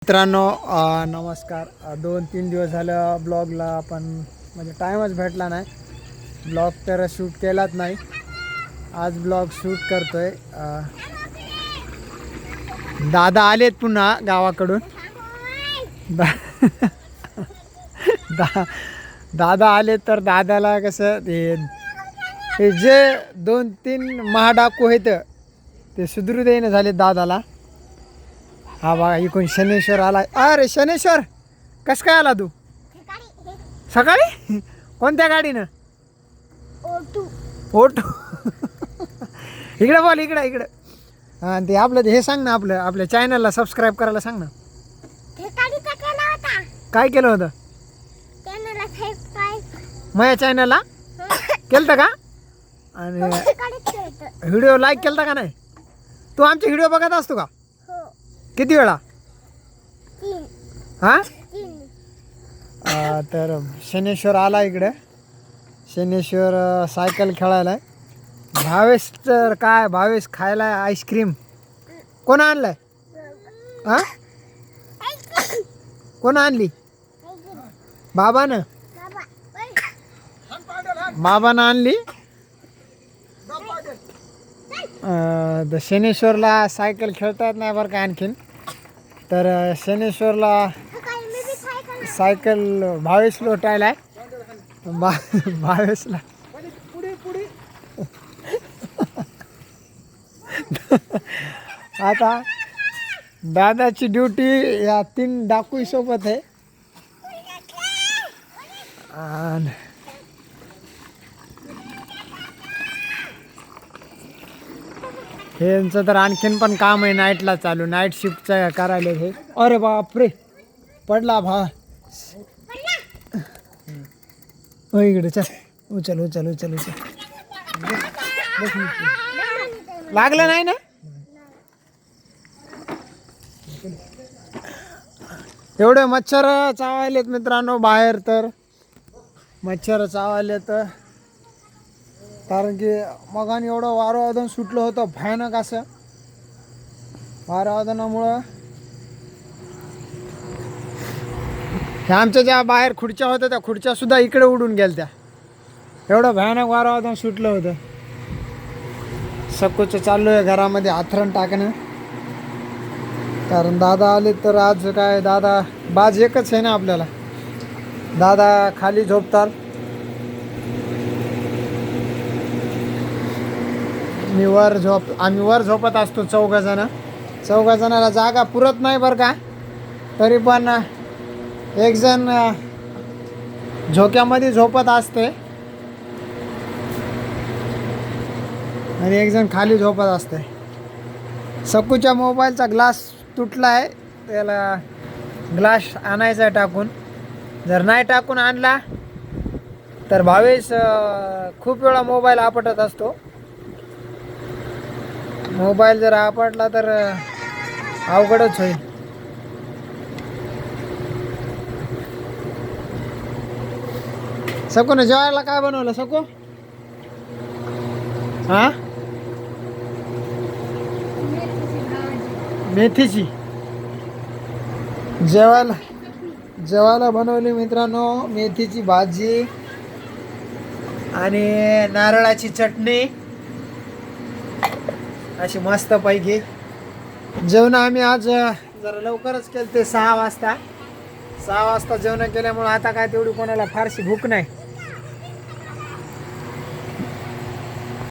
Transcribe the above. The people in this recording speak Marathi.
मित्रांनो नमस्कार. 2-3 दिवस झालं ब्लॉगला आपण म्हणजे टाईमच भेटला नाही. ब्लॉग तर शूट केलाच नाही. आज ब्लॉग शूट करतोय. दादा आलेत पुन्हा गावाकडून. दादा आले तर दादाला कसं हे जे 2-3 महाडाकू आहेत ते सुधरू देईन झाले दादाला. हा बघा इकडून शनेश्वर आला. अरे शनेश्वर कसं काय आला तू सकाळी? कोणत्या गाडीनं? ओटू. इकडे बोल, इकडे इकडे. हां ते आपलं हे सांग ना, आपल्या चॅनलला सबस्क्राईब करायला सांग ना. काय केलं होतं माझ्या चॅनलला? केलं का? आणि व्हिडिओ लाईक केलता का नाही? तू आमचे व्हिडिओ बघत असतो का? किती वेळा? हां तर शनेश्वर आला इकडे. शनेश्वर सायकल खेळायला. भावेश तर काय, भावेश खायला आईस्क्रीम. कोण आणलाय? हां कोण आणली? बाबानं आणली. शनेश्वरला सायकल खेळता येत नाही बरं का आणखीन. तर शनेश्वरला सायकल भावेश लोटायला आहे. भावेशला आता दादाची ड्युटी या 3 डाकू सोबत आहे. यांचं तर आणखीन पण काम आहे नाईटला चालू. नाईट शिफ्टचं करायला हे. अरे बापरे पडला भा. इकडे चल, उचल उचल उचल उचल. लागलं नाही ना? एवढे मच्छर चावायलेत मित्रांनो बाहेर. तर मच्छर चावायलेत कारण की मगाने एवढं वारं सुटलं होतं भयानक. असं वारावादनामुळं ह्या आमच्या ज्या बाहेर खुर्च्या होत्या त्या खुर्च्या सुद्धा इकडे उडून गेल्या. एवढं भयानक वारावादन सुटलं होतं. सकूचं चालू आहे घरामध्ये आथरण टाकणं. कारण दादा आले तर आज काय, दादा बाज एकच आहे ना आपल्याला. दादा खाली झोपतात, आम्ही वर झोपत असतो. 4 जणाला जागा पुरत नाही बरं का. तरी पण एक जण झोक्यामध्ये झोपत असते आणि एक जण खाली झोपत असते. सकूच्या मोबाईलचा ग्लास तुटला आहे. त्याला ग्लास आणायचा आहे टाकून. जर नाही टाकून आणला तर भावेश खूप वेळा मोबाईल आपटत असतो. मोबाईल जर आपटला तर अवघडच होईल. सकून जेवायला काय बनवलं सकू? हां मेथीची जेवायला बनवली मित्रांनो. मेथीची भाजी आणि नारळाची चटणी अशी मस्त पैकी जेवण. आम्ही आज जरा लवकरच केलं ते 6 वाजता जेवण केल्यामुळे आता काय तेवढी कोणाला फारशी भूक नाही.